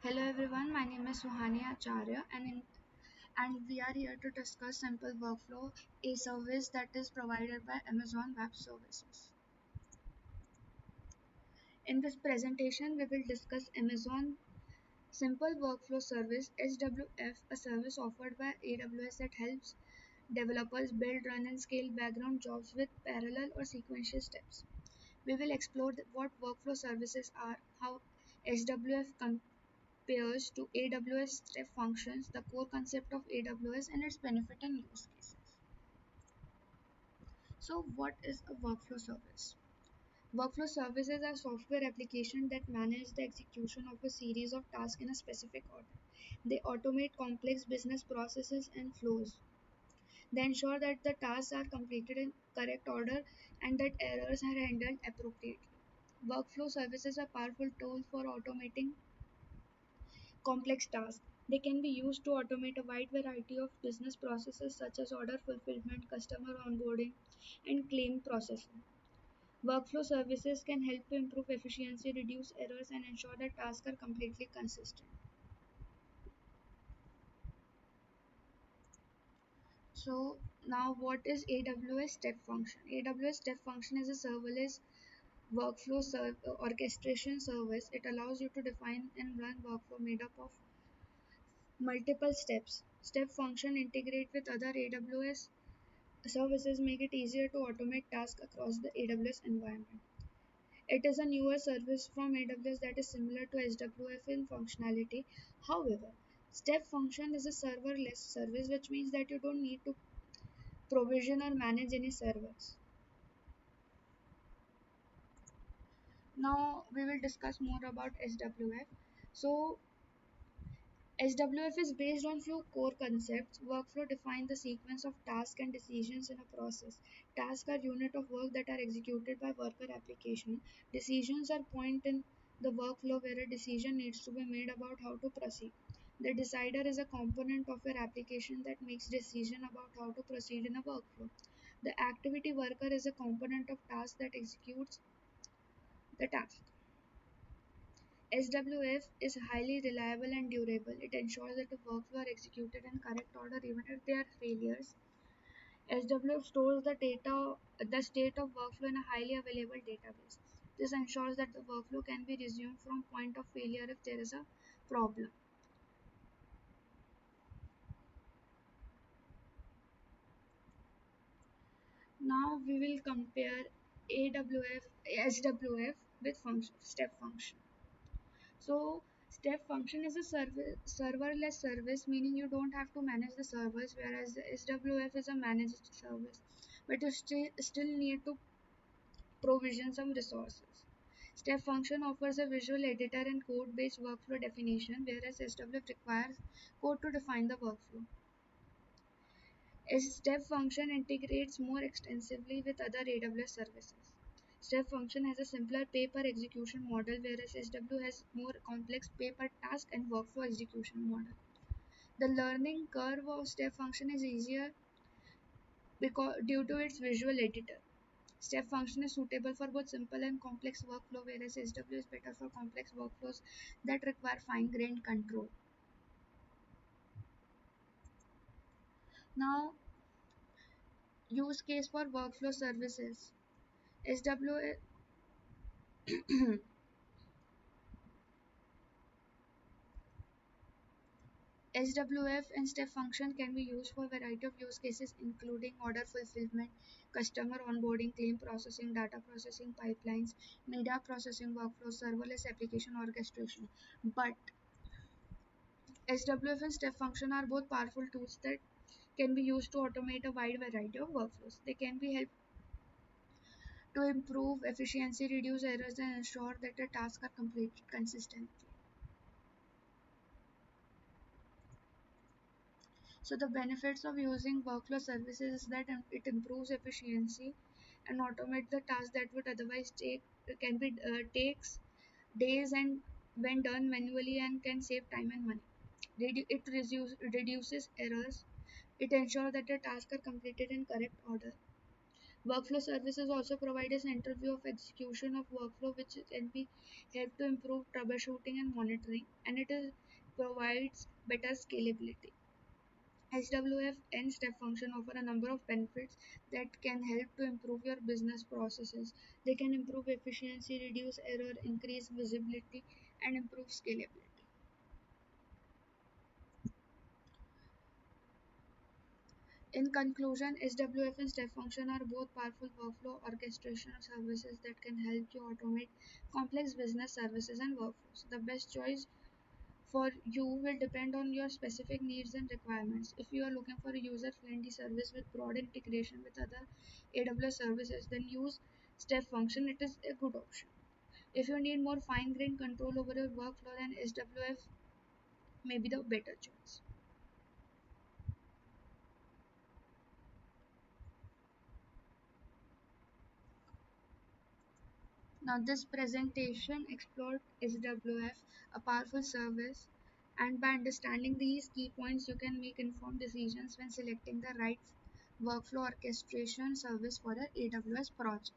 Hello everyone, my name is Suhani Acharya and we are here to discuss Simple Workflow, a service that is provided by Amazon Web Services. In this presentation, we will discuss Amazon Simple Workflow Service SWF, a service offered by AWS that helps developers build, run and scale background jobs with parallel or sequential steps. We will explore what workflow services are, how SWF pairs to AWS step functions, the core concept of AWS and its benefit and use cases. So what is a workflow service? Workflow services are software applications that manage the execution of a series of tasks in a specific order. They automate complex business processes and flows. They ensure that the tasks are completed in correct order and that errors are handled appropriately. Workflow services are powerful tools for automating complex tasks. They can be used to automate a wide variety of business processes such as order fulfillment, customer onboarding, and claim processing. Workflow services can help to improve efficiency, reduce errors, and ensure that tasks are completely consistent. So, now what is AWS Step Function? AWS Step Function is a serverless orchestration service. It allows you to define and run workflow made up of multiple steps. Step function integrate with other AWS services, make it easier to automate tasks across the AWS environment. It is a newer service from AWS that is similar to SWF in functionality. However, step function is a serverless service, which means that you don't need to provision or manage any servers. Now we will discuss more about SWF. So SWF is based on few core concepts. Workflow defines the sequence of tasks and decisions in a process. Tasks are units of work that are executed by worker application. Decisions are point in the workflow where a decision needs to be made about how to proceed. The decider is a component of your application that makes decision about how to proceed in a workflow. The activity worker is a component of task that executes the task. SWF is highly reliable and durable. It ensures that the workflow are executed in correct order even if there are failures. SWF stores the state of workflow in a highly available database. This ensures that the workflow can be resumed from point of failure if there is a problem. Now we will compare SWF with step function. So step function is a serverless service, meaning you don't have to manage the servers, whereas the SWF is a managed service, but you still need to provision some resources. Step function offers a visual editor and code-based workflow definition, whereas SWF requires code to define the workflow. A step function integrates more extensively with other AWS services. Step function has a simpler pay-per execution model, whereas SW has more complex pay-per task and workflow execution model. The learning curve of step function is easier because due to its visual editor. Step function is suitable for both simple and complex workflow, whereas SW is better for complex workflows that require fine-grained control. Now, use case for workflow services. SW SWF and step function can be used for a variety of use cases including order fulfillment, customer onboarding, claim processing, data processing pipelines, media processing workflows, serverless application orchestration. But SWF and step function are both powerful tools that can be used to automate a wide variety of workflows. They can be helped to improve efficiency, reduce errors, and ensure that the tasks are completed consistently. So the benefits of using workflow services is that it improves efficiency and automate the tasks that would otherwise takes days and when done manually and can save time and money. Reduces errors. It ensures that the tasks are completed in correct order. Workflow services also provide a central view of execution of workflow, which can be help to improve troubleshooting and monitoring, and provides better scalability. SWF and step function offer a number of benefits that can help to improve your business processes. They can improve efficiency, reduce error, increase visibility, and improve scalability. In conclusion, SWF and step function are both powerful workflow orchestration services that can help you automate complex business services and workflows. The best choice for you will depend on your specific needs and requirements. If you are looking for a user friendly service with broad integration with other AWS services, then use step function. It is a good option. If you need more fine grained control over your workflow, then SWF may be the better choice. Now, this presentation explored SWF, a powerful service, and by understanding these key points, you can make informed decisions when selecting the right workflow orchestration service for your AWS project.